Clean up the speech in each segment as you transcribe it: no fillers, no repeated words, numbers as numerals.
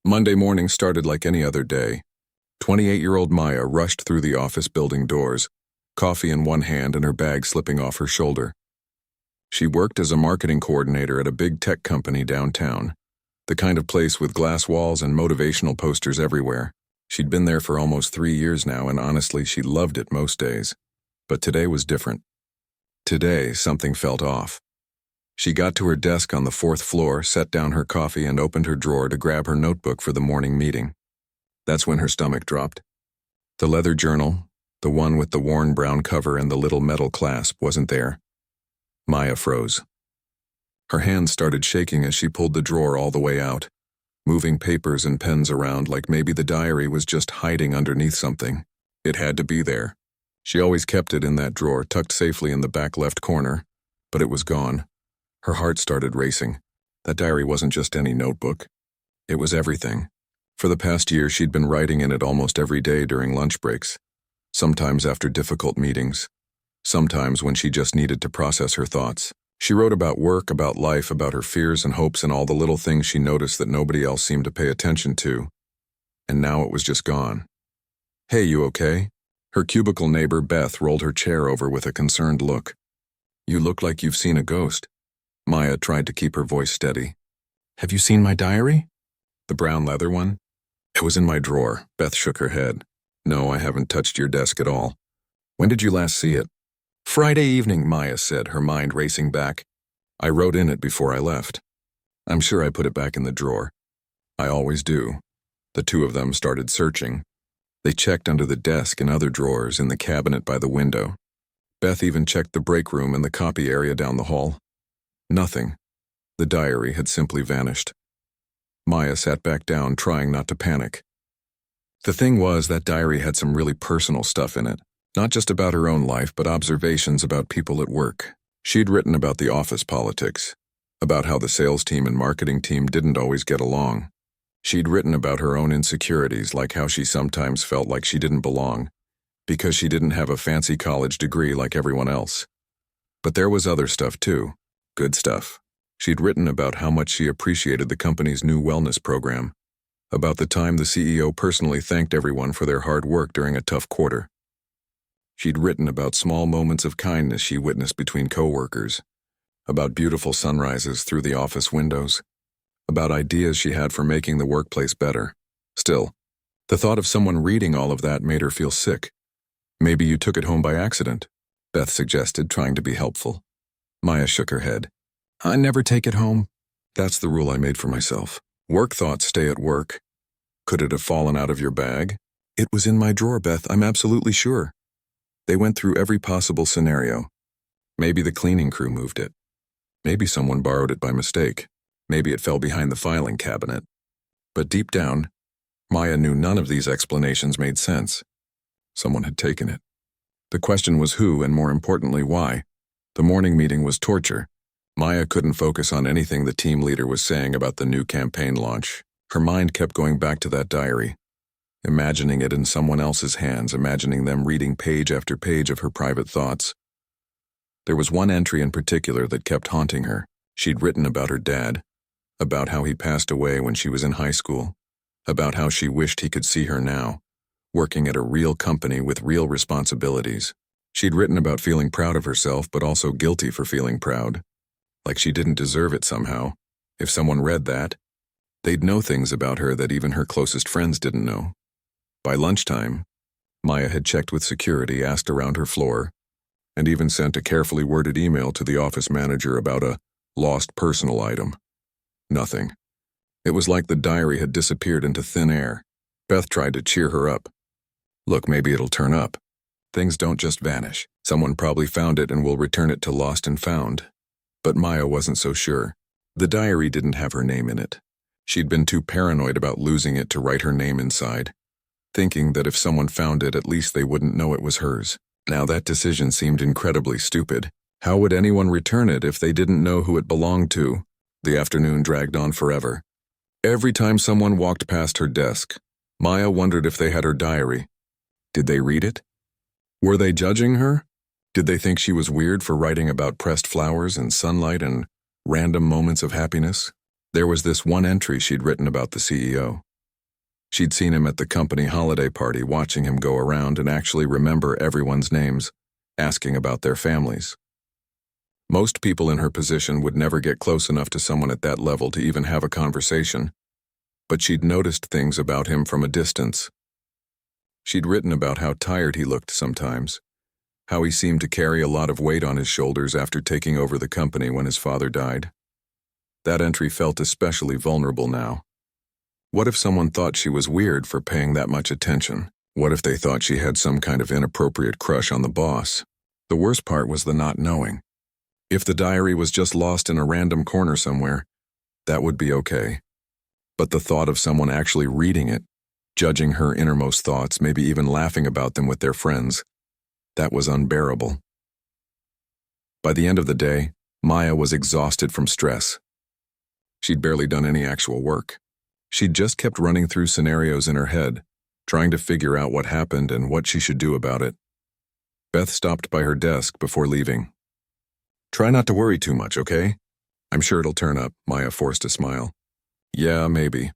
Monday morning started like any other day. 28-year-old Maya rushed through the office building doors, coffee in one hand and her bag slipping off her shoulder. She worked as a marketing coordinator at a big tech company downtown, the kind of place with glass walls and motivational posters everywhere. She'd been there for almost 3 years now, and honestly, she loved it most days. But today was different. Today, something felt off. She got to her desk on the 4th floor, set down her coffee, and opened her drawer to grab her notebook for the morning meeting. That's when her stomach dropped. The leather journal, the one with the worn brown cover and the little metal clasp, wasn't there. Maya froze. Her hands started shaking as she pulled the drawer all the way out, moving papers and pens around like maybe the diary was just hiding underneath something. It had to be there. She always kept it in that drawer, tucked safely in the back left corner, but it was gone. Her heart started racing. That diary wasn't just any notebook. It was everything. For the past year, she'd been writing in it almost every day during lunch breaks, sometimes after difficult meetings, sometimes when she just needed to process her thoughts. She wrote about work, about life, about her fears and hopes and all the little things she noticed that nobody else seemed to pay attention to. And now it was just gone. "Hey, you okay?" Her cubicle neighbor, Beth, rolled her chair over with a concerned look. "You look like you've seen a ghost." Maya tried to keep her voice steady. "Have you seen my diary?" "The brown leather one?" "It was in my drawer." Beth shook her head. "No, I haven't touched your desk at all." "When did you last see it?" "Friday evening," Maya said, her mind racing back. "I wrote in it before I left. I'm sure I put it back in the drawer. I always do." The two of them started searching. They checked under the desk and other drawers, in the cabinet by the window. Beth even checked the break room and the copy area down the hall. Nothing. The diary had simply vanished. Maya sat back down, trying not to panic. The thing was, that diary had some really personal stuff in it. Not just about her own life, but observations about people at work. She'd written about the office politics, about how the sales team and marketing team didn't always get along. She'd written about her own insecurities, like how she sometimes felt like she didn't belong, because she didn't have a fancy college degree like everyone else. But there was other stuff too. Good stuff. She'd written about how much she appreciated the company's new wellness program, about the time the CEO personally thanked everyone for their hard work during a tough quarter. She'd written about small moments of kindness she witnessed between coworkers, about beautiful sunrises through the office windows, about ideas she had for making the workplace better. Still, the thought of someone reading all of that made her feel sick. "Maybe you took it home by accident," Beth suggested, trying to be helpful. Maya shook her head. "I never take it home. That's the rule I made for myself. Work thoughts stay at work." "Could it have fallen out of your bag?" "It was in my drawer, Beth, I'm absolutely sure." They went through every possible scenario. Maybe the cleaning crew moved it. Maybe someone borrowed it by mistake. Maybe it fell behind the filing cabinet. But deep down, Maya knew none of these explanations made sense. Someone had taken it. The question was who, and more importantly, why. The morning meeting was torture. Maya couldn't focus on anything the team leader was saying about the new campaign launch. Her mind kept going back to that diary, imagining it in someone else's hands, imagining them reading page after page of her private thoughts. There was one entry in particular that kept haunting her. She'd written about her dad, about how he passed away when she was in high school, about how she wished he could see her now, working at a real company with real responsibilities. She'd written about feeling proud of herself, but also guilty for feeling proud, like she didn't deserve it somehow. If someone read that, they'd know things about her that even her closest friends didn't know. By lunchtime, Maya had checked with security, asked around her floor, and even sent a carefully worded email to the office manager about a lost personal item. Nothing. It was like the diary had disappeared into thin air. Beth tried to cheer her up. "Look, maybe it'll turn up. Things don't just vanish. Someone probably found it and will return it to Lost and Found." But Maya wasn't so sure. The diary didn't have her name in it. She'd been too paranoid about losing it to write her name inside, thinking that if someone found it, at least they wouldn't know it was hers. Now that decision seemed incredibly stupid. How would anyone return it if they didn't know who it belonged to? The afternoon dragged on forever. Every time someone walked past her desk, Maya wondered if they had her diary. Did they read it? Were they judging her? Did they think she was weird for writing about pressed flowers and sunlight and random moments of happiness? There was this one entry she'd written about the CEO. She'd seen him at the company holiday party, watching him go around and actually remember everyone's names, asking about their families. Most people in her position would never get close enough to someone at that level to even have a conversation, but she'd noticed things about him from a distance. She'd written about how tired he looked sometimes, how he seemed to carry a lot of weight on his shoulders after taking over the company when his father died. That entry felt especially vulnerable now. What if someone thought she was weird for paying that much attention? What if they thought she had some kind of inappropriate crush on the boss? The worst part was the not knowing. If the diary was just lost in a random corner somewhere, that would be okay. But the thought of someone actually reading it, judging her innermost thoughts, maybe even laughing about them with their friends, that was unbearable. By the end of the day, Maya was exhausted from stress. She'd barely done any actual work. She'd just kept running through scenarios in her head, trying to figure out what happened and what she should do about it. Beth stopped by her desk before leaving. "Try not to worry too much, okay? I'm sure it'll turn up," Maya forced a smile. "Yeah, maybe."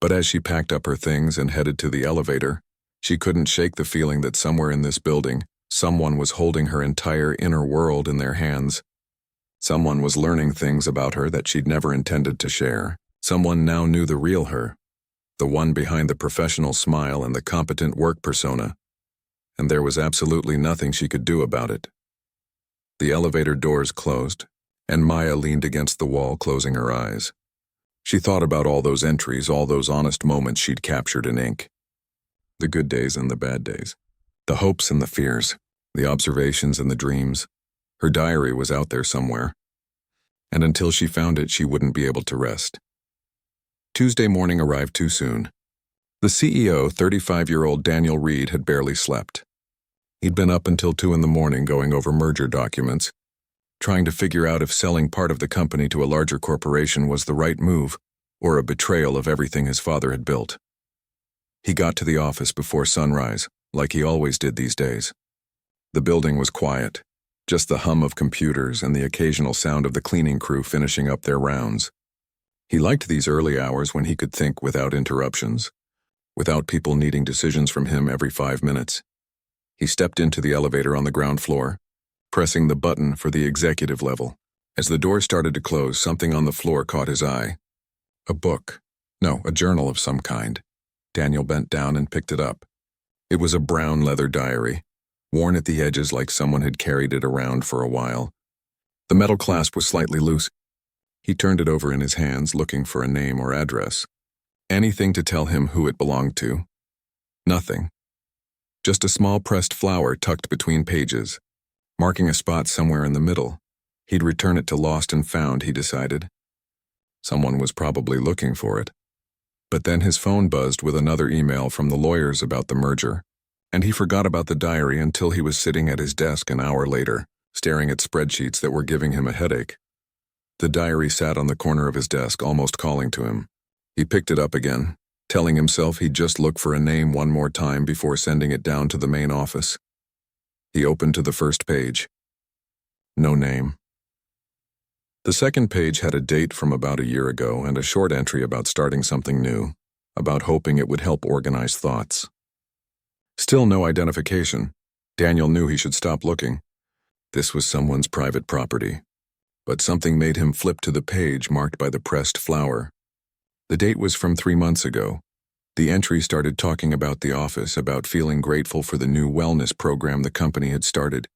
But as she packed up her things and headed to the elevator, she couldn't shake the feeling that somewhere in this building, someone was holding her entire inner world in their hands. Someone was learning things about her that she'd never intended to share. Someone now knew the real her, the one behind the professional smile and the competent work persona, and there was absolutely nothing she could do about it. The elevator doors closed, and Maya leaned against the wall, closing her eyes. She thought about all those entries, all those honest moments she'd captured in ink. The good days and the bad days. The hopes and the fears. The observations and the dreams. Her diary was out there somewhere. And until she found it, she wouldn't be able to rest. Tuesday morning arrived too soon. The CEO, 35-year-old Daniel Reed, had barely slept. He'd been up until 2 in the morning going over merger documents, trying to figure out if selling part of the company to a larger corporation was the right move or a betrayal of everything his father had built. He got to the office before sunrise, like he always did these days. The building was quiet, just the hum of computers and the occasional sound of the cleaning crew finishing up their rounds. He liked these early hours when he could think without interruptions, without people needing decisions from him every 5 minutes. He stepped into the elevator on the ground floor, pressing the button for the executive level. As the door started to close, something on the floor caught his eye. A book. No, a journal of some kind. Daniel bent down and picked it up. It was a brown leather diary, worn at the edges like someone had carried it around for a while. The metal clasp was slightly loose. He turned it over in his hands, looking for a name or address. Anything to tell him who it belonged to? Nothing. Just a small pressed flower tucked between pages, marking a spot somewhere in the middle. He'd return it to Lost and Found, he decided. Someone was probably looking for it. But then his phone buzzed with another email from the lawyers about the merger, and he forgot about the diary until he was sitting at his desk an hour later, staring at spreadsheets that were giving him a headache. The diary sat on the corner of his desk, almost calling to him. He picked it up again, telling himself he'd just look for a name one more time before sending it down to the main office. He opened to the first page. No name. The second page had a date from about a year ago and a short entry about starting something new, about hoping it would help organize thoughts. Still no identification. Daniel knew he should stop looking. This was someone's private property. But something made him flip to the page marked by the pressed flower. The date was from 3 months ago. The entry started talking about the office, about feeling grateful for the new wellness program the company had started.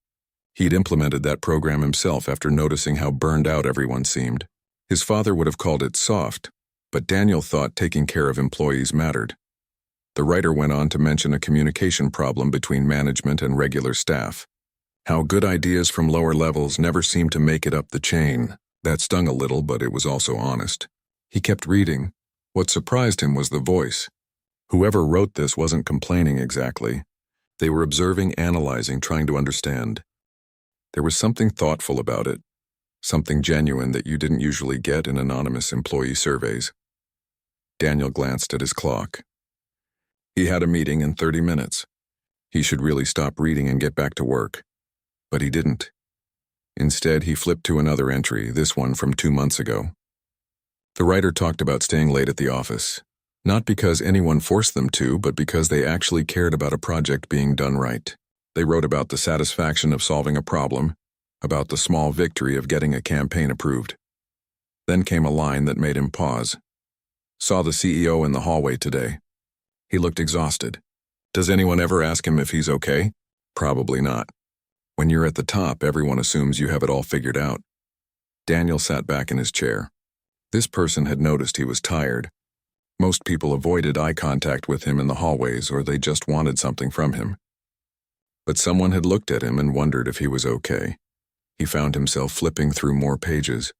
He'd implemented that program himself after noticing how burned out everyone seemed. His father would have called it soft, but Daniel thought taking care of employees mattered. The writer went on to mention a communication problem between management and regular staff. How good ideas from lower levels never seemed to make it up the chain. That stung a little, but it was also honest. He kept reading. What surprised him was the voice. Whoever wrote this wasn't complaining exactly. They were observing, analyzing, trying to understand. There was something thoughtful about it, something genuine that you didn't usually get in anonymous employee surveys. Daniel glanced at his clock. He had a meeting in 30 minutes. He should really stop reading and get back to work. But he didn't. Instead, he flipped to another entry, this one from 2 months ago. The writer talked about staying late at the office. Not because anyone forced them to, but because they actually cared about a project being done right. They wrote about the satisfaction of solving a problem, about the small victory of getting a campaign approved. Then came a line that made him pause. Saw the CEO in the hallway today. He looked exhausted. Does anyone ever ask him if he's okay? Probably not. When you're at the top, everyone assumes you have it all figured out. Daniel sat back in his chair. This person had noticed he was tired. Most people avoided eye contact with him in the hallways, or they just wanted something from him. But someone had looked at him and wondered if he was okay. He found himself flipping through more pages.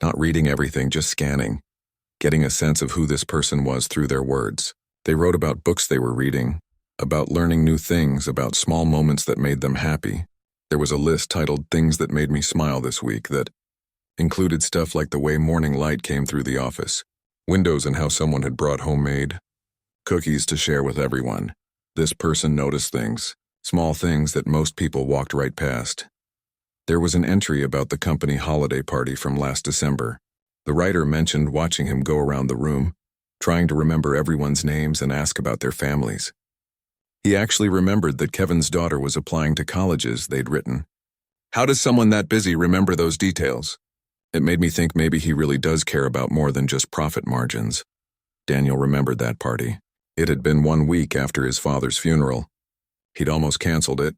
Not reading everything, just scanning. Getting a sense of who this person was through their words. They wrote about books they were reading, about learning new things, about small moments that made them happy. There was a list titled Things That Made Me Smile this week that included stuff like the way morning light came through the office, windows and how someone had brought homemade cookies to share with everyone. This person noticed things, small things that most people walked right past. There was an entry about the company holiday party from last December. The writer mentioned watching him go around the room, trying to remember everyone's names and ask about their families. He actually remembered that Kevin's daughter was applying to colleges they'd written. How does someone that busy remember those details? It made me think maybe he really does care about more than just profit margins. Daniel remembered that party. It had been 1 week after his father's funeral. He'd almost canceled it,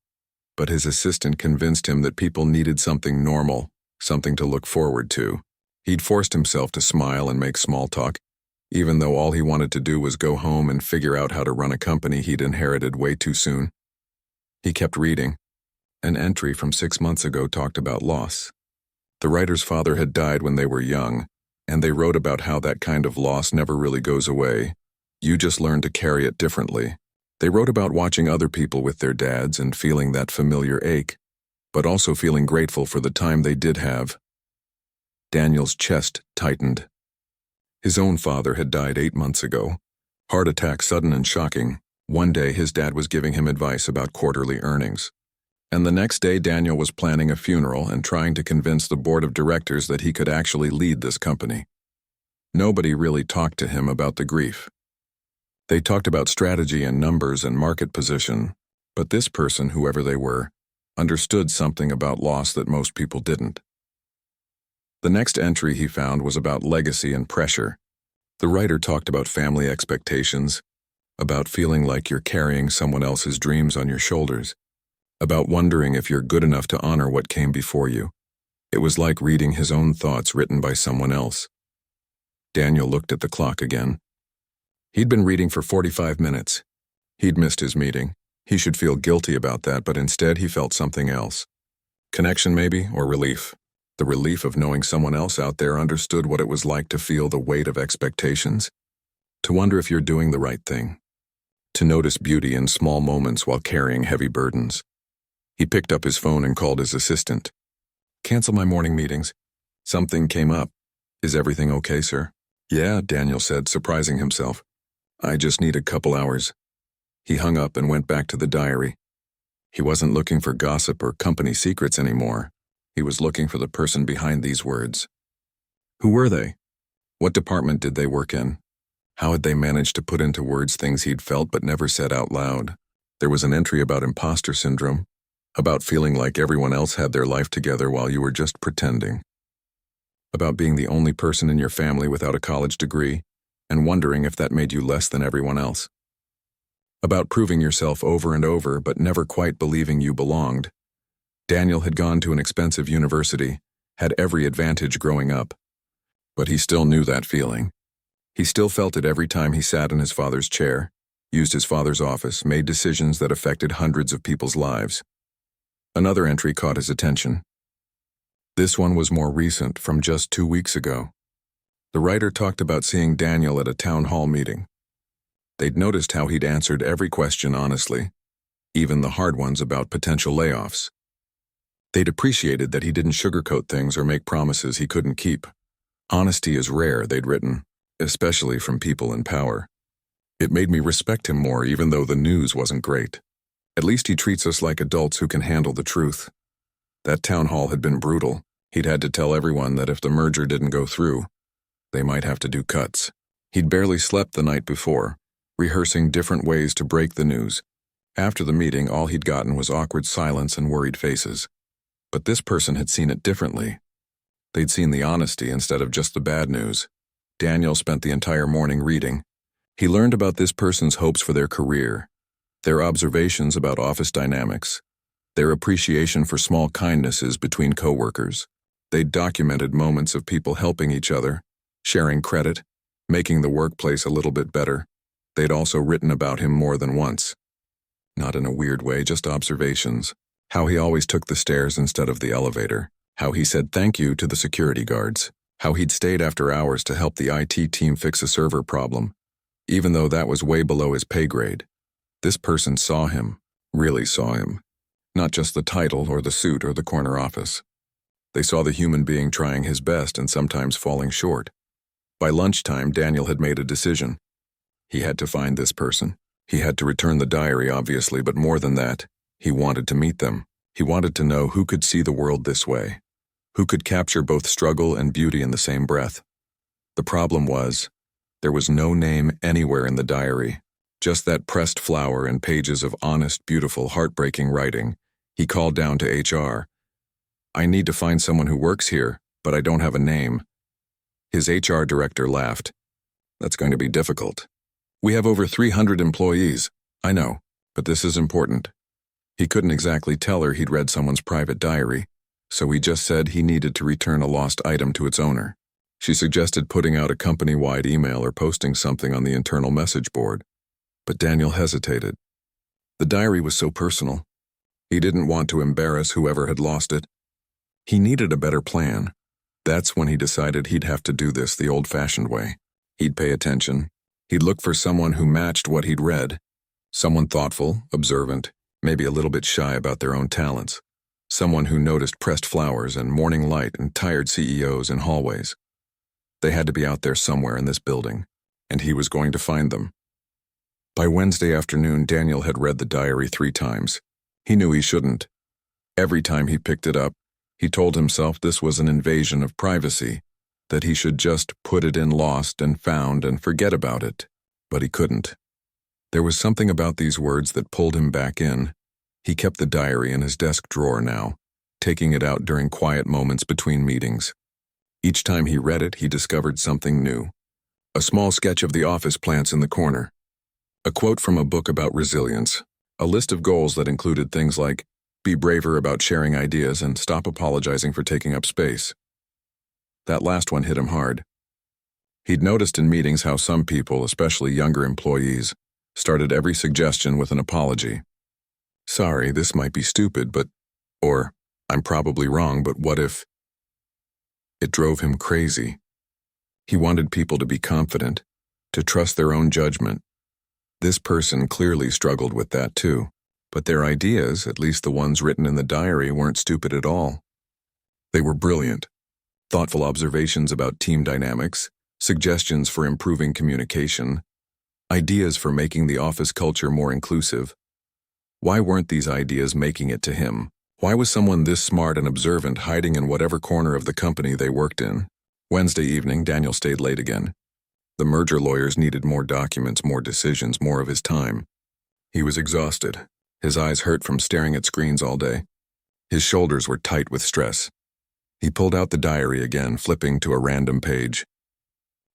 but his assistant convinced him that people needed something normal, something to look forward to. He'd forced himself to smile and make small talk, even though all he wanted to do was go home and figure out how to run a company he'd inherited way too soon. He kept reading. An entry from 6 months ago talked about loss. The writer's father had died when they were young, and they wrote about how that kind of loss never really goes away. You just learn to carry it differently. They wrote about watching other people with their dads and feeling that familiar ache, but also feeling grateful for the time they did have. Daniel's chest tightened. His own father had died 8 months ago. Heart attack, sudden and shocking. One day his dad was giving him advice about quarterly earnings. And the next day Daniel was planning a funeral and trying to convince the board of directors that he could actually lead this company. Nobody really talked to him about the grief. They talked about strategy and numbers and market position, but this person, whoever they were, understood something about loss that most people didn't. The next entry he found was about legacy and pressure. The writer talked about family expectations, about feeling like you're carrying someone else's dreams on your shoulders, about wondering if you're good enough to honor what came before you. It was like reading his own thoughts written by someone else. Daniel looked at the clock again. He'd been reading for 45 minutes. He'd missed his meeting. He should feel guilty about that, but instead he felt something else. Connection maybe, or relief. The relief of knowing someone else out there understood what it was like to feel the weight of expectations, to wonder if you're doing the right thing, to notice beauty in small moments while carrying heavy burdens. He picked up his phone and called his assistant. Cancel my morning meetings. Something came up. Is everything okay, sir? Yeah, Daniel said, surprising himself. I just need a couple hours. He hung up and went back to the diary. He wasn't looking for gossip or company secrets anymore. He was looking for the person behind these words. Who were they? What department did they work in? How had they managed to put into words things he'd felt but never said out loud? There was an entry about imposter syndrome, about feeling like everyone else had their life together while you were just pretending, about being the only person in your family without a college degree and wondering if that made you less than everyone else, about proving yourself over and over but never quite believing you belonged. Daniel had gone to an expensive university, had every advantage growing up, but he still knew that feeling. He still felt it every time he sat in his father's chair, used his father's office, made decisions that affected hundreds of people's lives. Another entry caught his attention. This one was more recent, from just 2 weeks ago. The writer talked about seeing Daniel at a town hall meeting. They'd noticed how he'd answered every question honestly, even the hard ones about potential layoffs. They'd appreciated that he didn't sugarcoat things or make promises he couldn't keep. Honesty is rare, they'd written, especially from people in power. It made me respect him more, even though the news wasn't great. At least he treats us like adults who can handle the truth. That town hall had been brutal. He'd had to tell everyone that if the merger didn't go through, they might have to do cuts. He'd barely slept the night before, rehearsing different ways to break the news. After the meeting, all he'd gotten was awkward silence and worried faces. But this person had seen it differently. They'd seen the honesty instead of just the bad news. Daniel spent the entire morning reading. He learned about this person's hopes for their career, their observations about office dynamics, their appreciation for small kindnesses between coworkers. They'd documented moments of people helping each other, sharing credit, making the workplace a little bit better. They'd also written about him more than once. Not in a weird way, just observations. How he always took the stairs instead of the elevator. How he said thank you to the security guards. How he'd stayed after hours to help the IT team fix a server problem, even though that was way below his pay grade. This person saw him, really saw him. Not just the title or the suit or the corner office. They saw the human being trying his best and sometimes falling short. By lunchtime, Daniel had made a decision. He had to find this person. He had to return the diary, obviously, but more than that, he wanted to meet them. He wanted to know who could see the world this way, who could capture both struggle and beauty in the same breath. The problem was, there was no name anywhere in the diary, just that pressed flower and pages of honest, beautiful, heartbreaking writing. He called down to HR. I need to find someone who works here, but I don't have a name. His HR director laughed. That's going to be difficult. We have over 300 employees. I know, but this is important. He couldn't exactly tell her he'd read someone's private diary, so he just said he needed to return a lost item to its owner. She suggested putting out a company-wide email or posting something on the internal message board, but Daniel hesitated. The diary was so personal. He didn't want to embarrass whoever had lost it. He needed a better plan. That's when he decided he'd have to do this the old-fashioned way. He'd pay attention. He'd look for someone who matched what he'd read. Someone thoughtful, observant, maybe a little bit shy about their own talents. Someone who noticed pressed flowers and morning light and tired CEOs in hallways. They had to be out there somewhere in this building, and he was going to find them. By Wednesday afternoon, Daniel had read the diary 3 times. He knew he shouldn't. Every time he picked it up, he told himself this was an invasion of privacy, that he should just put it in lost and found and forget about it. But he couldn't. There was something about these words that pulled him back in. He kept the diary in his desk drawer now, taking it out during quiet moments between meetings. Each time he read it, he discovered something new. A small sketch of the office plants in the corner. A quote from a book about resilience. A list of goals that included things like, be braver about sharing ideas and stop apologizing for taking up space. That last one hit him hard. He'd noticed in meetings how some people, especially younger employees, started every suggestion with an apology. Sorry, this might be stupid, but, or, I'm probably wrong, but what if? It drove him crazy. He wanted people to be confident, to trust their own judgment. This person clearly struggled with that too, but their ideas, at least the ones written in the diary, weren't stupid at all. They were brilliant. Thoughtful observations about team dynamics, suggestions for improving communication, ideas for making the office culture more inclusive. Why weren't these ideas making it to him? Why was someone this smart and observant hiding in whatever corner of the company they worked in? Wednesday evening, Daniel stayed late again. The merger lawyers needed more documents, more decisions, more of his time. He was exhausted. His eyes hurt from staring at screens all day. His shoulders were tight with stress. He pulled out the diary again, flipping to a random page.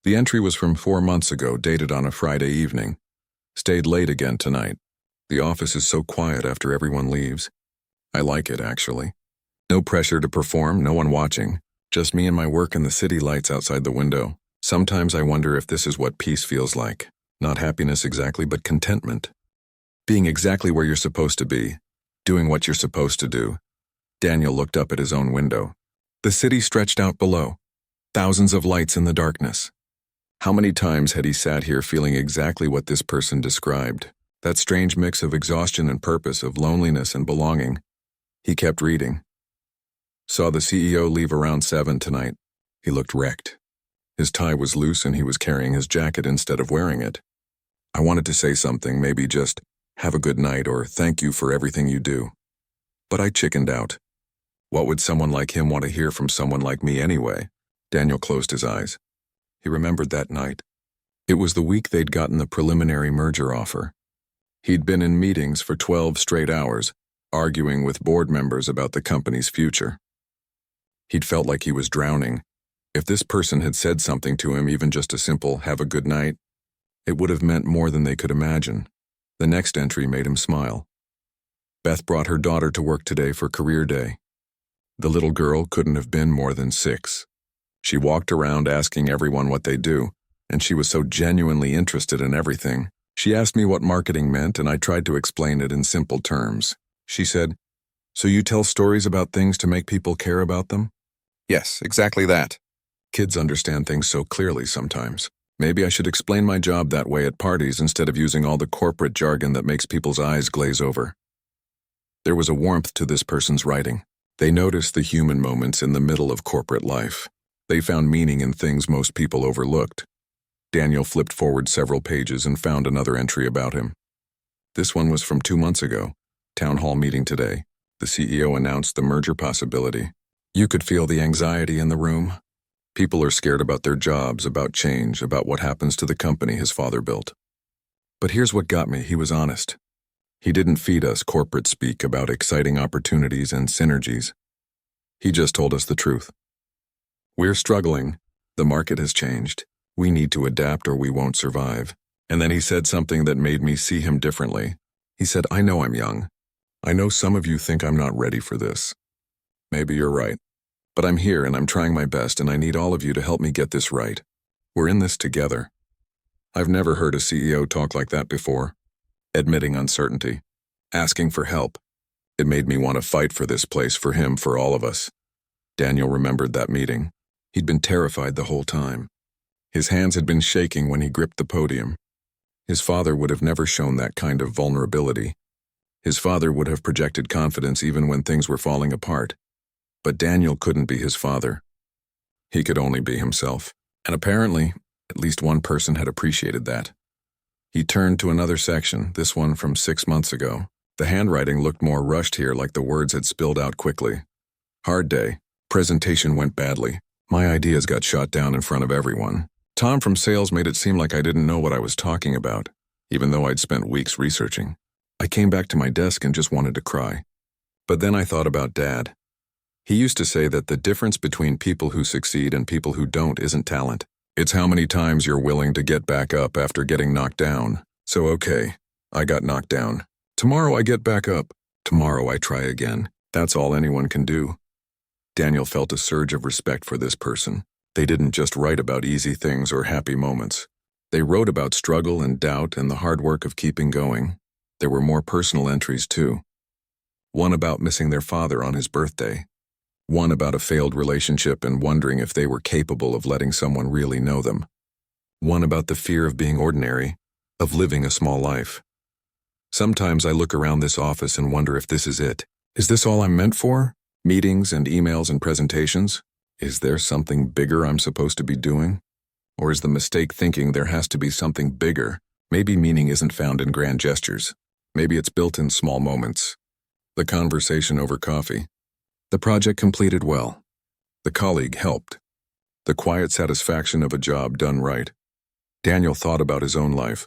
The entry was from 4 months ago, dated on a Friday evening. Stayed late again tonight. The office is so quiet after everyone leaves. I like it, actually. No pressure to perform, no one watching. Just me and my work and the city lights outside the window. Sometimes I wonder if this is what peace feels like. Not happiness exactly, but contentment. Being exactly where you're supposed to be. Doing what you're supposed to do. Daniel looked up at his own window. The city stretched out below. Thousands of lights in the darkness. How many times had he sat here feeling exactly what this person described? That strange mix of exhaustion and purpose, of loneliness and belonging. He kept reading. Saw the CEO leave around 7 tonight. He looked wrecked. His tie was loose and he was carrying his jacket instead of wearing it. I wanted to say something, maybe just, have a good night or thank you for everything you do. But I chickened out. What would someone like him want to hear from someone like me anyway? Daniel closed his eyes. He remembered that night. It was the week they'd gotten the preliminary merger offer. He'd been in meetings for 12 straight hours, arguing with board members about the company's future. He'd felt like he was drowning. If this person had said something to him, even just a simple "have a good night," it would have meant more than they could imagine. The next entry made him smile. Beth brought her daughter to work today for career day. The little girl couldn't have been more than 6. She walked around asking everyone what they do, and she was so genuinely interested in everything. She asked me what marketing meant, and I tried to explain it in simple terms. She said, "So you tell stories about things to make people care about them?" "Yes, exactly that." Kids understand things so clearly sometimes. Maybe I should explain my job that way at parties instead of using all the corporate jargon that makes people's eyes glaze over. There was a warmth to this person's writing. They noticed the human moments in the middle of corporate life. They found meaning in things most people overlooked. Daniel flipped forward several pages and found another entry about him. This one was from 2 months ago. Town hall meeting today. The CEO announced the merger possibility. You could feel the anxiety in the room. People are scared about their jobs, about change, about what happens to the company his father built. But here's what got me. He was honest. He didn't feed us corporate speak about exciting opportunities and synergies. He just told us the truth. We're struggling. The market has changed. We need to adapt or we won't survive. And then he said something that made me see him differently. He said, "I know I'm young. I know some of you think I'm not ready for this. Maybe you're right. But I'm here and I'm trying my best and I need all of you to help me get this right. We're in this together." I've never heard a CEO talk like that before. Admitting uncertainty. Asking for help. It made me want to fight for this place, for him, for all of us. Daniel remembered that meeting. He'd been terrified the whole time. His hands had been shaking when he gripped the podium. His father would have never shown that kind of vulnerability. His father would have projected confidence even when things were falling apart. But Daniel couldn't be his father. He could only be himself. And apparently, at least one person had appreciated that. He turned to another section, this one from 6 months ago. The handwriting looked more rushed here, like the words had spilled out quickly. Hard day. Presentation went badly. My ideas got shot down in front of everyone. Tom from sales made it seem like I didn't know what I was talking about, even though I'd spent weeks researching. I came back to my desk and just wanted to cry. But then I thought about Dad. He used to say that the difference between people who succeed and people who don't isn't talent. It's how many times you're willing to get back up after getting knocked down. So okay, I got knocked down. Tomorrow I get back up. Tomorrow I try again. That's all anyone can do. Daniel felt a surge of respect for this person. They didn't just write about easy things or happy moments. They wrote about struggle and doubt and the hard work of keeping going. There were more personal entries too. One about missing their father on his birthday. One about a failed relationship and wondering if they were capable of letting someone really know them. One about the fear of being ordinary, of living a small life. Sometimes I look around this office and wonder if this is it. Is this all I'm meant for? Meetings and emails and presentations? Is there something bigger I'm supposed to be doing? Or is the mistake thinking there has to be something bigger? Maybe meaning isn't found in grand gestures. Maybe it's built in small moments. The conversation over coffee. The project completed well. The colleague helped. The quiet satisfaction of a job done right. Daniel thought about his own life.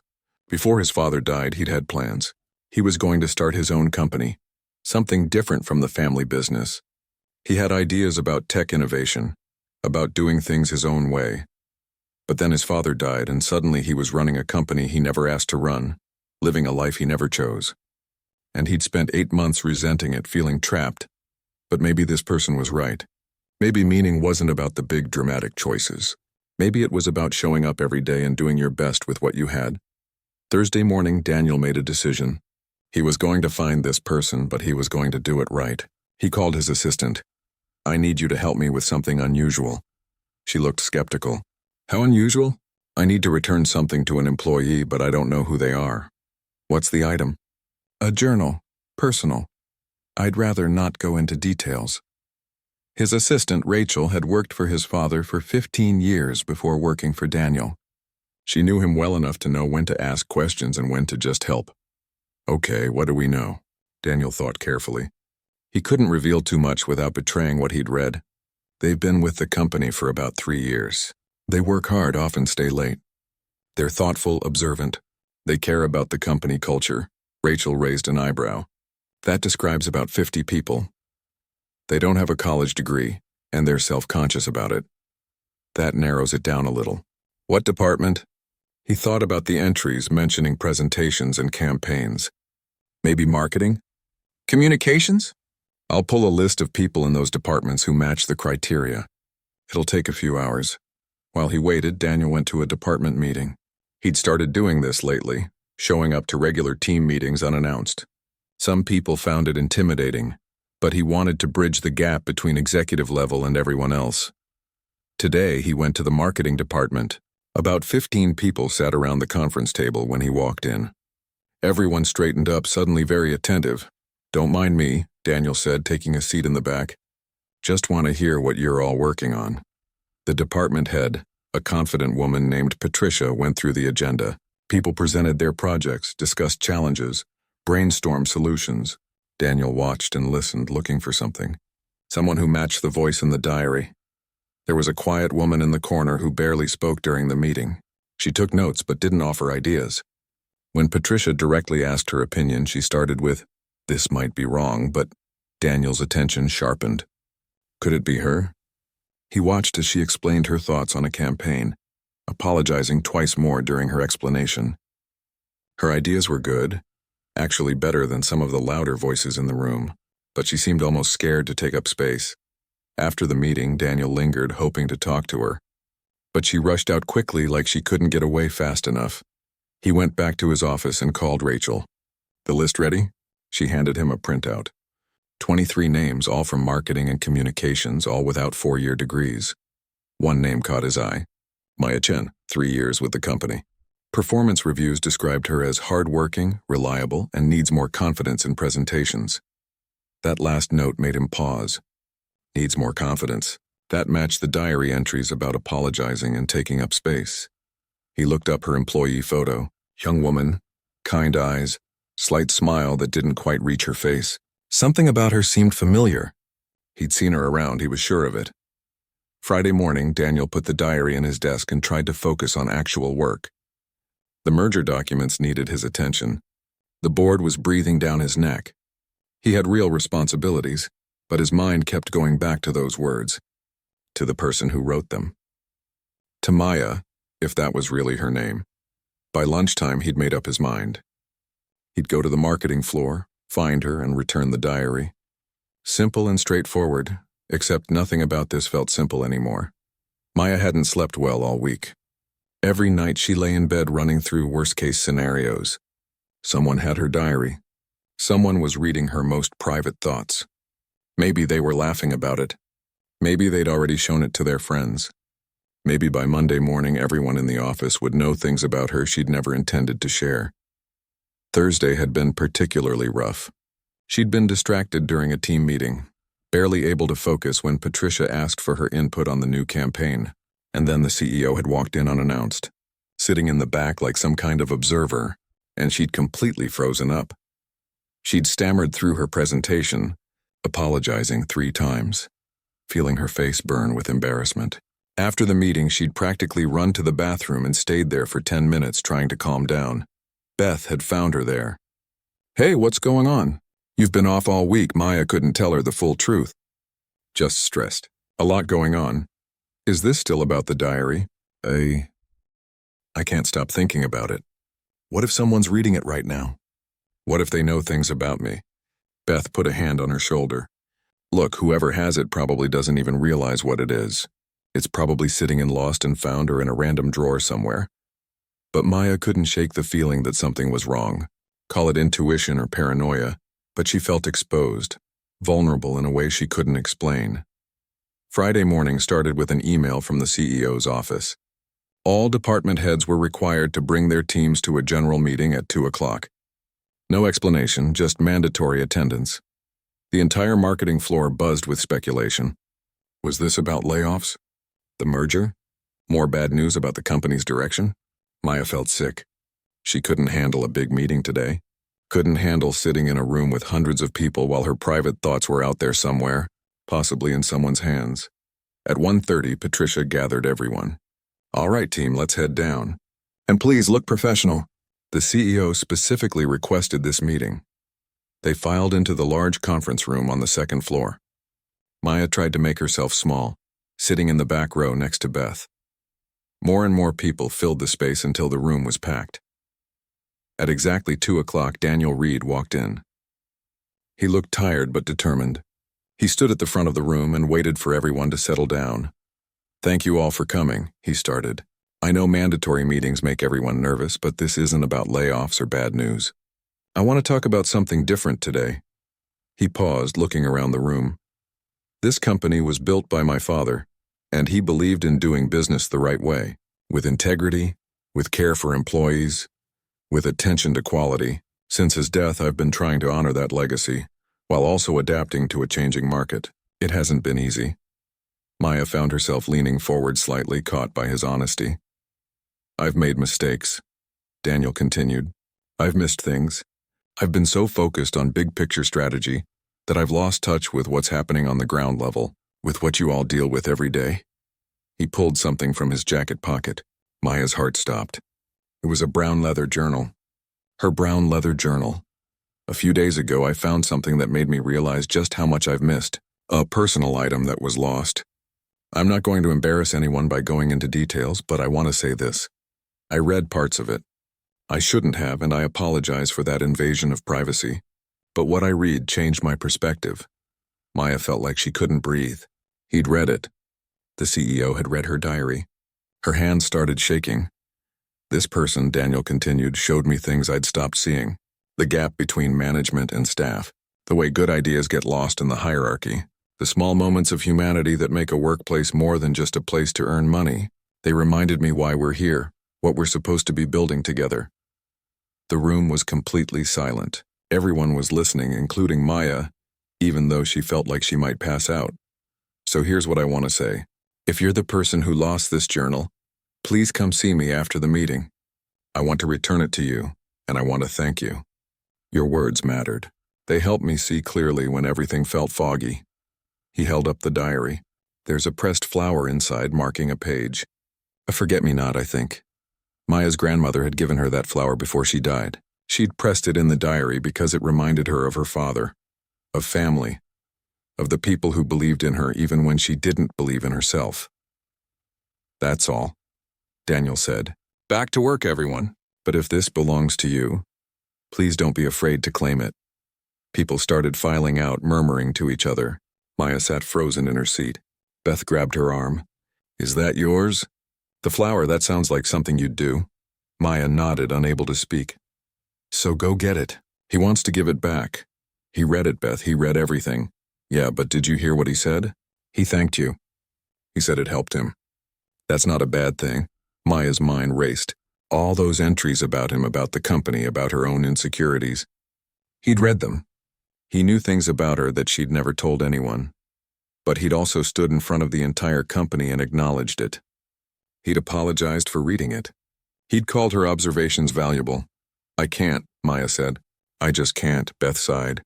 Before his father died, he'd had plans. He was going to start his own company, something different from the family business. He had ideas about tech innovation, about doing things his own way. But then his father died, and suddenly he was running a company he never asked to run, living a life he never chose. And he'd spent 8 months resenting it, feeling trapped. But maybe this person was right. Maybe meaning wasn't about the big dramatic choices. Maybe it was about showing up every day and doing your best with what you had. Thursday morning, Daniel made a decision. He was going to find this person, but he was going to do it right. He called his assistant. "I need you to help me with something unusual." She looked skeptical. "How unusual?" "I need to return something to an employee, but I don't know who they are." "What's the item?" "A journal. Personal. I'd rather not go into details." His assistant, Rachel, had worked for his father for 15 years before working for Daniel. She knew him well enough to know when to ask questions and when to just help. Okay, what do we know? Daniel thought carefully. He couldn't reveal too much without betraying what he'd read. They've been with the company for about 3 years. They work hard, often stay late. They're thoughtful, observant. They care about the company culture. Rachel raised an eyebrow. That describes about 50 people. They don't have a college degree, and they're self-conscious about it. That narrows it down a little. What department? He thought about the entries mentioning presentations and campaigns. Maybe marketing? Communications? I'll pull a list of people in those departments who match the criteria. It'll take a few hours. While he waited, Daniel went to a department meeting. He'd started doing this lately, showing up to regular team meetings unannounced. Some people found it intimidating, but he wanted to bridge the gap between executive level and everyone else. Today, he went to the marketing department. About 15 people sat around the conference table when he walked in. Everyone straightened up, suddenly very attentive. "Don't mind me," Daniel said, taking a seat in the back. "Just want to hear what you're all working on." The department head, a confident woman named Patricia, went through the agenda. People presented their projects, discussed challenges, brainstormed solutions. Daniel watched and listened, looking for something. Someone who matched the voice in the diary. There was a quiet woman in the corner who barely spoke during the meeting. She took notes but didn't offer ideas. When Patricia directly asked her opinion, she started with, "This might be wrong," but Daniel's attention sharpened. Could it be her? He watched as she explained her thoughts on a campaign, apologizing twice more during her explanation. Her ideas were good, actually better than some of the louder voices in the room, but she seemed almost scared to take up space. After the meeting, Daniel lingered, hoping to talk to her. But she rushed out quickly like she couldn't get away fast enough. He went back to his office and called Rachel. "The list ready?" She handed him a printout. 23 names, all from marketing and communications, all without 4-year degrees. One name caught his eye. Maya Chen, 3 years with the company. Performance reviews described her as hardworking, reliable, and needs more confidence in presentations. That last note made him pause. Needs more confidence. That matched the diary entries about apologizing and taking up space. He looked up her employee photo. Young woman, kind eyes, slight smile that didn't quite reach her face. Something about her seemed familiar. He'd seen her around, he was sure of it. Friday morning, Daniel put the diary in his desk and tried to focus on actual work. The merger documents needed his attention. The board was breathing down his neck. He had real responsibilities, but his mind kept going back to those words, to the person who wrote them. To Maya, if that was really her name. By lunchtime, he'd made up his mind. He'd go to the marketing floor, find her, and return the diary. Simple and straightforward, except nothing about this felt simple anymore. Maya hadn't slept well all week. Every night she lay in bed running through worst-case scenarios. Someone had her diary. Someone was reading her most private thoughts. Maybe they were laughing about it. Maybe they'd already shown it to their friends. Maybe by Monday morning everyone in the office would know things about her she'd never intended to share. Thursday had been particularly rough. She'd been distracted during a team meeting, barely able to focus when Patricia asked for her input on the new campaign, and then the CEO had walked in unannounced, sitting in the back like some kind of observer, and she'd completely frozen up. She'd stammered through her presentation, apologizing 3 times, feeling her face burn with embarrassment. After the meeting, she'd practically run to the bathroom and stayed there for 10 minutes trying to calm down. Beth had found her there. "Hey, what's going on? You've been off all week." Maya couldn't tell her the full truth. "Just stressed. A lot going on." "Is this still about the diary?" I can't stop thinking about it. What if someone's reading it right now? What if they know things about me?" Beth put a hand on her shoulder. "Look, whoever has it probably doesn't even realize what it is. It's probably sitting in Lost and Found or in a random drawer somewhere." But Maya couldn't shake the feeling that something was wrong. Call it intuition or paranoia, but she felt exposed, vulnerable in a way she couldn't explain. Friday morning started with an email from the CEO's office. All department heads were required to bring their teams to a general meeting at 2 o'clock. No explanation, just mandatory attendance. The entire marketing floor buzzed with speculation. Was this about layoffs? The merger? More bad news about the company's direction? Maya felt sick. She couldn't handle a big meeting today. Couldn't handle sitting in a room with hundreds of people while her private thoughts were out there somewhere, possibly in someone's hands. At 1:30, Patricia gathered everyone. "All right, team, let's head down. And please look professional. The CEO specifically requested this meeting. They filed into the large conference room on the second floor. Maya tried to make herself small, sitting in the back row next to Beth. More and more people filled the space until the room was packed. At exactly 2 o'clock, Daniel Reed walked in. He looked tired but determined. He stood at the front of the room and waited for everyone to settle down. "Thank you all for coming," he started. "I know mandatory meetings make everyone nervous, but this isn't about layoffs or bad news. I want to talk about something different today." He paused, looking around the room. "This company was built by my father, and he believed in doing business the right way, with integrity, with care for employees, with attention to quality. Since his death, I've been trying to honor that legacy, while also adapting to a changing market. It hasn't been easy." Maya found herself leaning forward slightly, caught by his honesty. "I've made mistakes," Daniel continued. "I've missed things. I've been so focused on big-picture strategy that I've lost touch with what's happening on the ground level, with what you all deal with every day." He pulled something from his jacket pocket. Maya's heart stopped. It was a brown leather journal. Her brown leather journal. "A few days ago, I found something that made me realize just how much I've missed. A personal item that was lost. I'm not going to embarrass anyone by going into details, but I want to say this. I read parts of it. I shouldn't have, and I apologize for that invasion of privacy. But what I read changed my perspective." Maya felt like she couldn't breathe. He'd read it. The CEO had read her diary. Her hands started shaking. "This person," Daniel continued, "showed me things I'd stopped seeing. The gap between management and staff. The way good ideas get lost in the hierarchy. The small moments of humanity that make a workplace more than just a place to earn money. They reminded me why we're here, what we're supposed to be building together." The room was completely silent. Everyone was listening, including Maya, even though she felt like she might pass out. "So here's what I want to say. If you're the person who lost this journal, please come see me after the meeting. I want to return it to you, and I want to thank you. Your words mattered. They helped me see clearly when everything felt foggy." He held up the diary. There's a pressed flower inside marking a page. A forget-me-not, I think. Maya's grandmother had given her that flower before she died. She'd pressed it in the diary because it reminded her of her father, of family, of the people who believed in her even when she didn't believe in herself. "That's all," Daniel said. "Back to work, everyone. But if this belongs to you, please don't be afraid to claim it." People started filing out, murmuring to each other. Maya sat frozen in her seat. Beth grabbed her arm. "Is that yours?" "The flower, that sounds like something you'd do." Maya nodded, unable to speak. "So go get it. He wants to give it back." "He read it, Beth. He read everything." "Yeah, but did you hear what he said?" "He thanked you. He said it helped him." "That's not a bad thing." Maya's mind raced. All those entries about him, about the company, about her own insecurities. He'd read them. He knew things about her that she'd never told anyone. But he'd also stood in front of the entire company and acknowledged it. He'd apologized for reading it. He'd called her observations valuable. "I can't," Maya said. "I just can't," Beth sighed.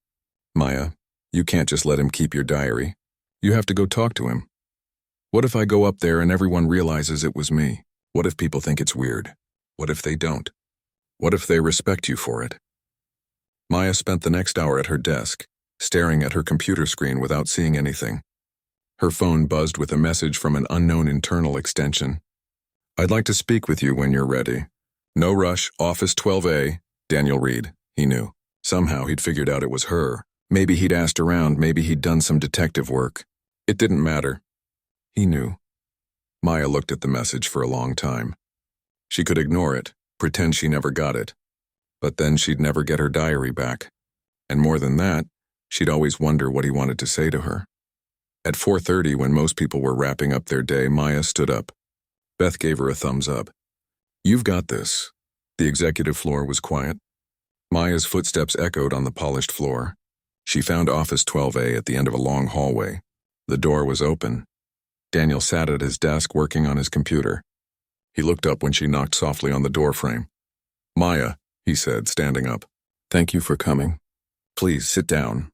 "Maya, you can't just let him keep your diary. You have to go talk to him. What if I go up there and everyone realizes it was me? What if people think it's weird? What if they don't? What if they respect you for it?" Maya spent the next hour at her desk, staring at her computer screen without seeing anything. Her phone buzzed with a message from an unknown internal extension. "I'd like to speak with you when you're ready. No rush, office 12A, Daniel Reed." He knew. Somehow he'd figured out it was her. Maybe he'd asked around, maybe he'd done some detective work. It didn't matter. He knew. Maya looked at the message for a long time. She could ignore it, pretend she never got it. But then she'd never get her diary back. And more than that, she'd always wonder what he wanted to say to her. At 4:30, when most people were wrapping up their day, Maya stood up. Beth gave her a thumbs up. "You've got this." The executive floor was quiet. Maya's footsteps echoed on the polished floor. She found office 12A at the end of a long hallway. The door was open. Daniel sat at his desk working on his computer. He looked up when she knocked softly on the doorframe. "Maya," he said, standing up. "Thank you for coming. Please sit down."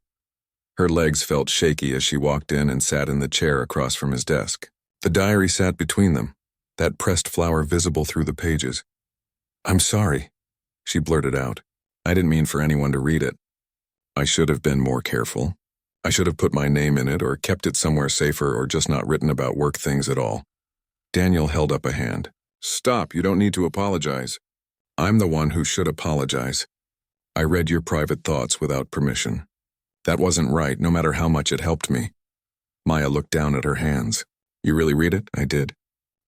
Her legs felt shaky as she walked in and sat in the chair across from his desk. The diary sat between them, that pressed flower visible through the pages. I'm sorry, she blurted out. I didn't mean for anyone to read it. I should have been more careful. I should have put my name in it or kept it somewhere safer or just not written about work things at all. Daniel held up a hand. Stop, you don't need to apologize. I'm the one who should apologize. I read your private thoughts without permission. That wasn't right, no matter how much it helped me. Maya looked down at her hands. You really read it? I did.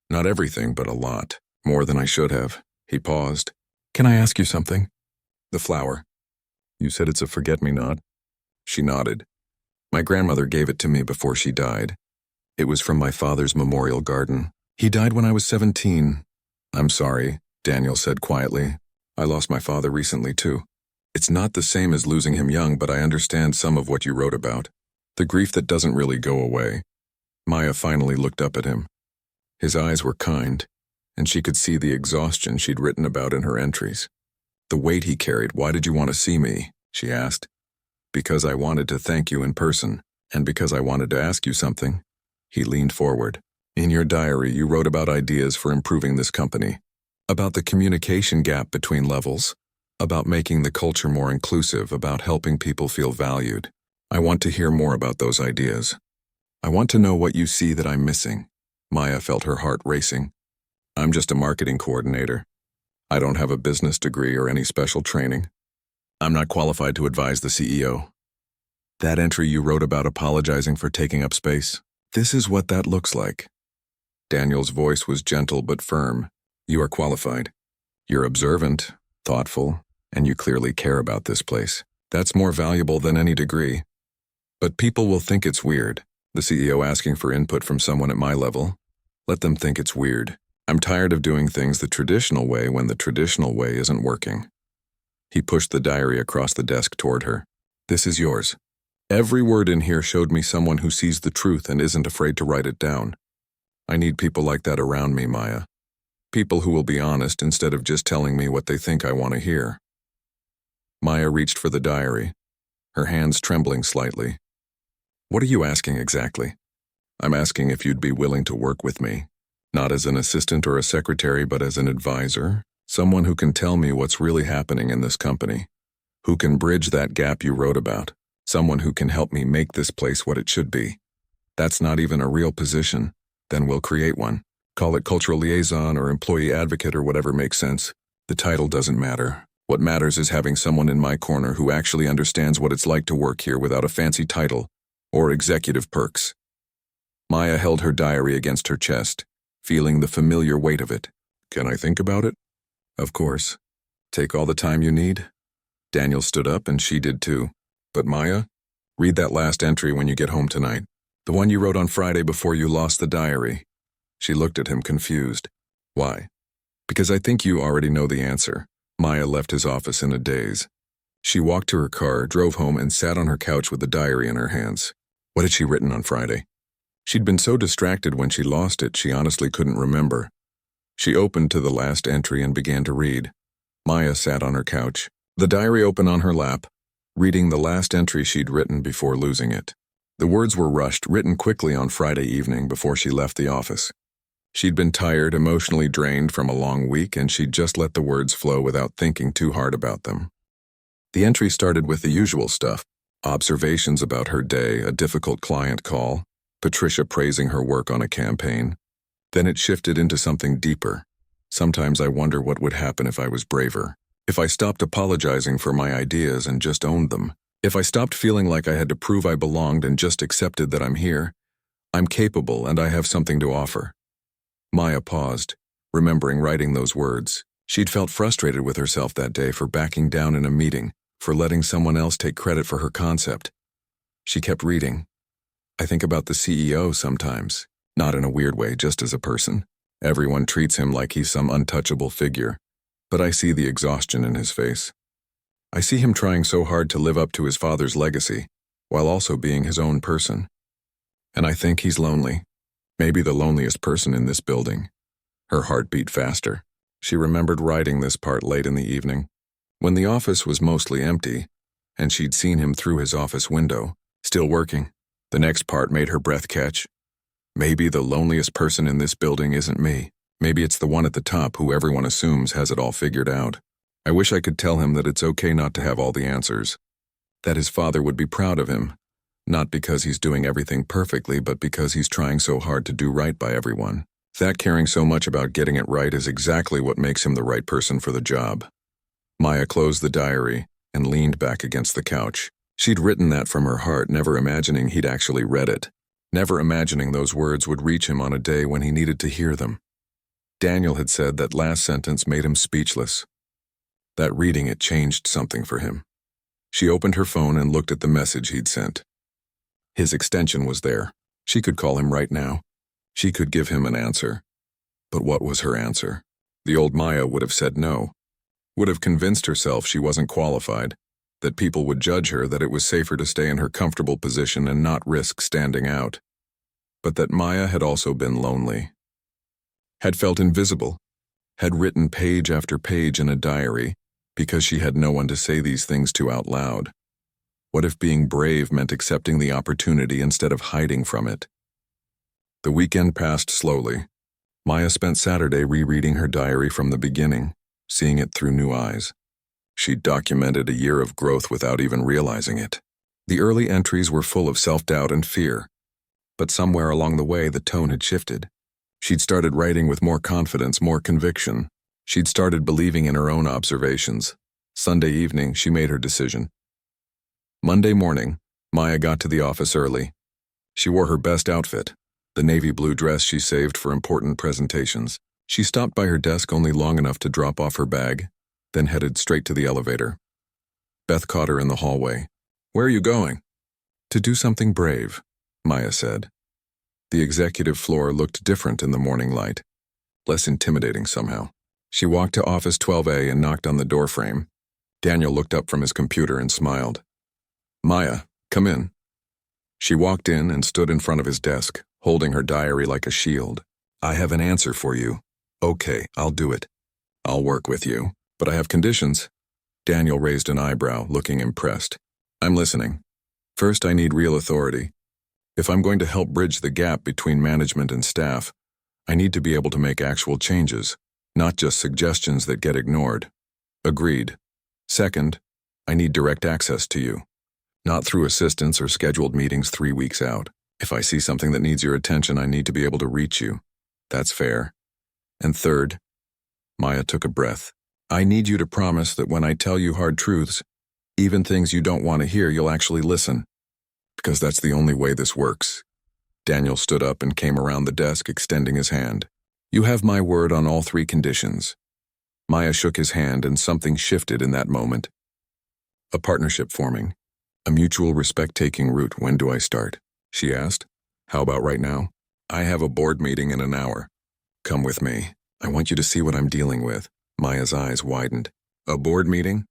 Not everything, but a lot. More than I should have. He paused. Can I ask you something? The flower. You said it's a forget-me-not? She nodded. My grandmother gave it to me before she died. It was from my father's memorial garden. He died when I was 17. I'm sorry, Daniel said quietly. I lost my father recently, too. It's not the same as losing him young, but I understand some of what you wrote about. The grief that doesn't really go away. Maya finally looked up at him. His eyes were kind, and she could see the exhaustion she'd written about in her entries. The weight he carried. Why did you want to see me? She asked. Because I wanted to thank you in person, and because I wanted to ask you something. He leaned forward. In your diary, you wrote about ideas for improving this company, about the communication gap between levels, about making the culture more inclusive, about helping people feel valued. I want to hear more about those ideas. I want to know what you see that I'm missing. Maya felt her heart racing. I'm just a marketing coordinator. I don't have a business degree or any special training. I'm not qualified to advise the CEO. That entry you wrote about apologizing for taking up space, this is what that looks like. Daniel's voice was gentle but firm. You are qualified. You're observant, thoughtful, and you clearly care about this place. That's more valuable than any degree. But people will think it's weird, the CEO asking for input from someone at my level. Let them think it's weird. I'm tired of doing things the traditional way when the traditional way isn't working. He pushed the diary across the desk toward her. This is yours. Every word in here showed me someone who sees the truth and isn't afraid to write it down. I need people like that around me, Maya. People who will be honest instead of just telling me what they think I want to hear. Maya reached for the diary, her hands trembling slightly. What are you asking exactly? I'm asking if you'd be willing to work with me, not as an assistant or a secretary, but as an advisor, someone who can tell me what's really happening in this company, who can bridge that gap you wrote about, someone who can help me make this place what it should be. That's not even a real position. Then we'll create one. Call it cultural liaison or employee advocate or whatever makes sense. The title doesn't matter. What matters is having someone in my corner who actually understands what it's like to work here without a fancy title or executive perks. Maya held her diary against her chest, feeling the familiar weight of it. Can I think about it? Of course. Take all the time you need. Daniel stood up and she did too. But Maya, read that last entry when you get home tonight. The one you wrote on Friday before you lost the diary. She looked at him confused. Why? Because I think you already know the answer. Maya left his office in a daze. She walked to her car, drove home, and sat on her couch with the diary in her hands. What had she written on Friday? She'd been so distracted when she lost it, she honestly couldn't remember. She opened to the last entry and began to read. Maya sat on her couch, the diary open on her lap, reading the last entry she'd written before losing it. The words were rushed, written quickly on Friday evening before she left the office. She'd been tired, emotionally drained from a long week, and she'd just let the words flow without thinking too hard about them. The entry started with the usual stuff. Observations about her day, a difficult client call, Patricia praising her work on a campaign. Then it shifted into something deeper. Sometimes I wonder what would happen if I was braver. If I stopped apologizing for my ideas and just owned them. If I stopped feeling like I had to prove I belonged and just accepted that I'm here. I'm capable and I have something to offer. Maya paused, remembering writing those words. She'd felt frustrated with herself that day for backing down in a meeting, for letting someone else take credit for her concept. She kept reading. I think about the CEO sometimes, not in a weird way, just as a person. Everyone treats him like he's some untouchable figure, but I see the exhaustion in his face. I see him trying so hard to live up to his father's legacy, while also being his own person. And I think he's lonely. Maybe the loneliest person in this building. Her heart beat faster. She remembered writing this part late in the evening, when the office was mostly empty, and she'd seen him through his office window, still working. The next part made her breath catch. Maybe the loneliest person in this building isn't me. Maybe it's the one at the top who everyone assumes has it all figured out. I wish I could tell him that it's okay not to have all the answers. That his father would be proud of him. Not because he's doing everything perfectly, but because he's trying so hard to do right by everyone. That caring so much about getting it right is exactly what makes him the right person for the job. Maya closed the diary and leaned back against the couch. She'd written that from her heart, never imagining he'd actually read it. Never imagining those words would reach him on a day when he needed to hear them. Daniel had said that last sentence made him speechless. That reading it changed something for him. She opened her phone and looked at the message he'd sent. His extension was there. She could call him right now. She could give him an answer. But what was her answer? The old Maya would have said no. Would have convinced herself she wasn't qualified, that people would judge her, that it was safer to stay in her comfortable position and not risk standing out. But that Maya had also been lonely. Had felt invisible. Had written page after page in a diary because she had no one to say these things to out loud. What if being brave meant accepting the opportunity instead of hiding from it? The weekend passed slowly. Maya spent Saturday rereading her diary from the beginning, seeing it through new eyes. She'd documented a year of growth without even realizing it. The early entries were full of self-doubt and fear. But somewhere along the way, the tone had shifted. She'd started writing with more confidence, more conviction. She'd started believing in her own observations. Sunday evening, she made her decision. Monday morning, Maya got to the office early. She wore her best outfit, the navy blue dress she saved for important presentations. She stopped by her desk only long enough to drop off her bag, then headed straight to the elevator. Beth caught her in the hallway. "Where are you going?" "To do something brave," Maya said. The executive floor looked different in the morning light, less intimidating somehow. She walked to office 12A and knocked on the doorframe. Daniel looked up from his computer and smiled. "Maya, come in." She walked in and stood in front of his desk, holding her diary like a shield. "I have an answer for you." "Okay, I'll do it. I'll work with you, but I have conditions." Daniel raised an eyebrow, looking impressed. "I'm listening. First, I need real authority. If I'm going to help bridge the gap between management and staff, I need to be able to make actual changes, not just suggestions that get ignored." "Agreed." "Second, I need direct access to you. Not through assistants or scheduled meetings 3 weeks out. If I see something that needs your attention, I need to be able to reach you. That's fair. And third," Maya took a breath, "I need you to promise that when I tell you hard truths, even things you don't want to hear, you'll actually listen. Because that's the only way this works." Daniel stood up and came around the desk, extending his hand. "You have my word on all 3 conditions." Maya shook his hand and something shifted in that moment. A partnership forming. A mutual respect-taking route. "When do I start?" she asked. "How about right now?" "I have a board meeting in an hour. Come with me. I want you to see what I'm dealing with." Maya's eyes widened. "A board meeting?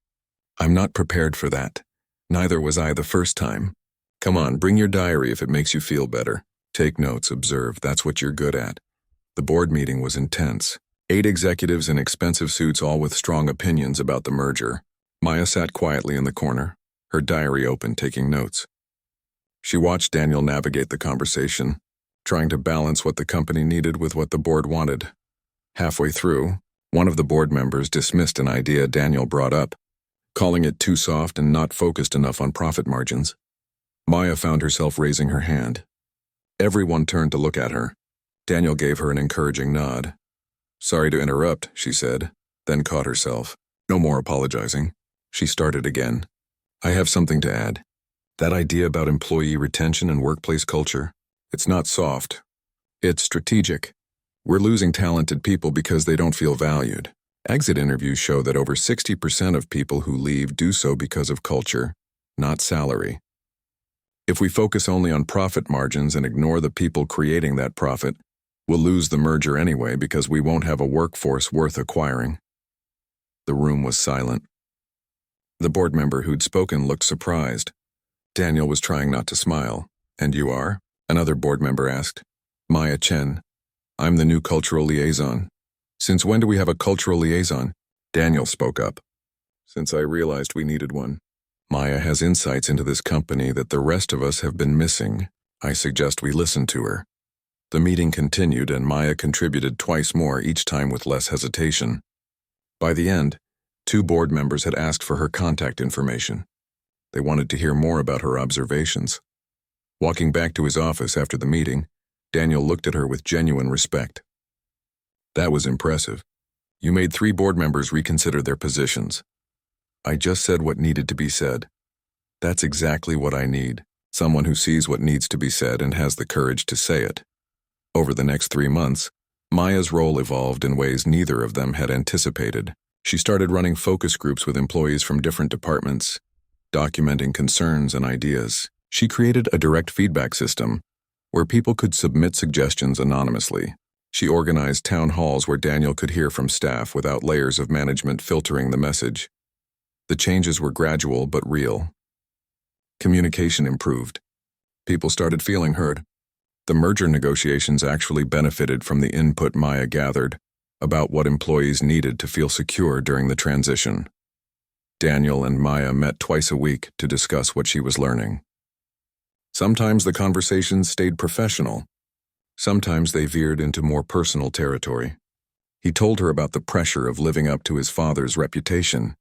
I'm not prepared for that. Neither was I the first time. Come on, bring your diary if it makes you feel better. Take notes, observe, that's what you're good at." The board meeting was intense. 8 executives in expensive suits, all with strong opinions about the merger. Maya sat quietly in the corner, her diary open, taking notes. She watched Daniel navigate the conversation, trying to balance what the company needed with what the board wanted. Halfway through, one of the board members dismissed an idea Daniel brought up, calling it too soft and not focused enough on profit margins. Maya found herself raising her hand. Everyone turned to look at her. Daniel gave her an encouraging nod. "Sorry to interrupt," she said, then caught herself. "No more apologizing." She started again. "I have something to add. That idea about employee retention and workplace culture, it's not soft. It's strategic. We're losing talented people because they don't feel valued. Exit interviews show that over 60% of people who leave do so because of culture, not salary. If we focus only on profit margins and ignore the people creating that profit, we'll lose the merger anyway because we won't have a workforce worth acquiring." The room was silent. The board member who'd spoken looked surprised. Daniel was trying not to smile. "And you are?" another board member asked. "Maya Chen. I'm the new cultural liaison." "Since when do we have a cultural liaison?" Daniel spoke up. "Since I realized we needed one. Maya has insights into this company that the rest of us have been missing. I suggest we listen to her." The meeting continued and Maya contributed twice more each time with less hesitation. By the end, 2 board members had asked for her contact information. They wanted to hear more about her observations. Walking back to his office after the meeting, Daniel looked at her with genuine respect. That was impressive. You made 3 board members reconsider their positions. I just said what needed to be said. That's exactly what I need. Someone who sees what needs to be said and has the courage to say it. Over the next 3 months, Maya's role evolved in ways neither of them had anticipated. She started running focus groups with employees from different departments, documenting concerns and ideas. She created a direct feedback system where people could submit suggestions anonymously. She organized town halls where Daniel could hear from staff without layers of management filtering the message. The changes were gradual but real. Communication improved. People started feeling heard. The merger negotiations actually benefited from the input Maya gathered about what employees needed to feel secure during the transition. Daniel and Maya met twice a week to discuss what she was learning. Sometimes the conversations stayed professional. Sometimes they veered into more personal territory. He told her about the pressure of living up to his father's reputation.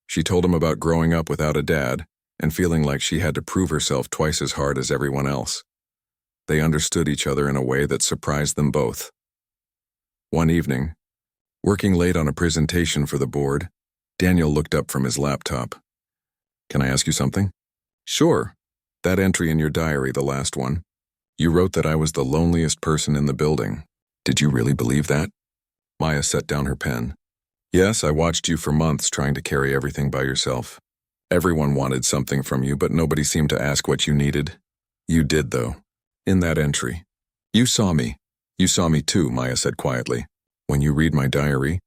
She told him about growing up without a dad and feeling like she had to prove herself twice as hard as everyone else. They understood each other in a way that surprised them both. One evening, working late on a presentation for the board, Daniel looked up from his laptop. "Can I ask you something?" "Sure. That entry in your diary, the last one. You wrote that I was the loneliest person in the building. Did you really believe that?" Maya set down her pen. "Yes, I watched you for months trying to carry everything by yourself. Everyone wanted something from you, but nobody seemed to ask what you needed. You did, though. In that entry. You saw me. You saw me too," Maya said quietly. "When you read my diary,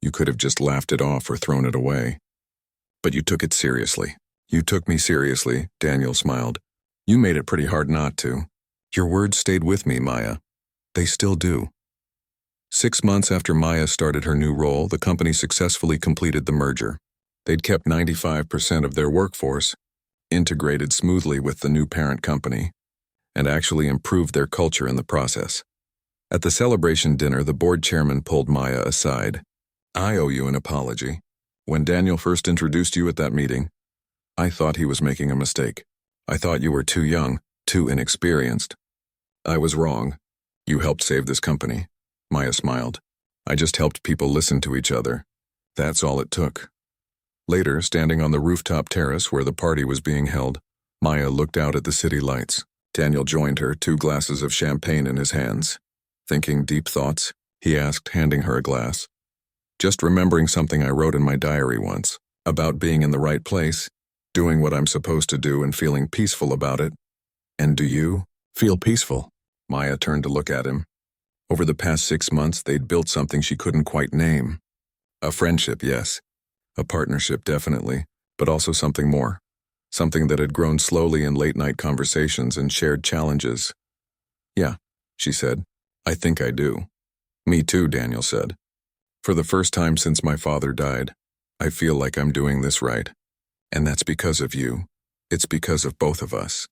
you could have just laughed it off or thrown it away. But you took it seriously." "You took me seriously," Daniel smiled. "You made it pretty hard not to. Your words stayed with me, Maya. They still do." 6 months after Maya started her new role, the company successfully completed the merger. They'd kept 95% of their workforce, integrated smoothly with the new parent company, and actually improved their culture in the process. At the celebration dinner, the board chairman pulled Maya aside. "I owe you an apology. When Daniel first introduced you at that meeting, I thought he was making a mistake. I thought you were too young, too inexperienced. I was wrong. You helped save this company." Maya smiled. "I just helped people listen to each other. That's all it took." Later, standing on the rooftop terrace where the party was being held, Maya looked out at the city lights. Daniel joined her, 2 glasses of champagne in his hands. "Thinking deep thoughts?" he asked, handing her a glass. "Just remembering something I wrote in my diary once, about being in the right place, doing what I'm supposed to do and feeling peaceful about it." "And do you feel peaceful?" Maya turned to look at him. Over the past 6 months, they'd built something she couldn't quite name. A friendship, yes. A partnership, definitely, but also something more. Something that had grown slowly in late-night conversations and shared challenges. "Yeah," she said. "I think I do." "Me too," Daniel said. "For the first time since my father died, I feel like I'm doing this right. And that's because of you. It's because of both of us."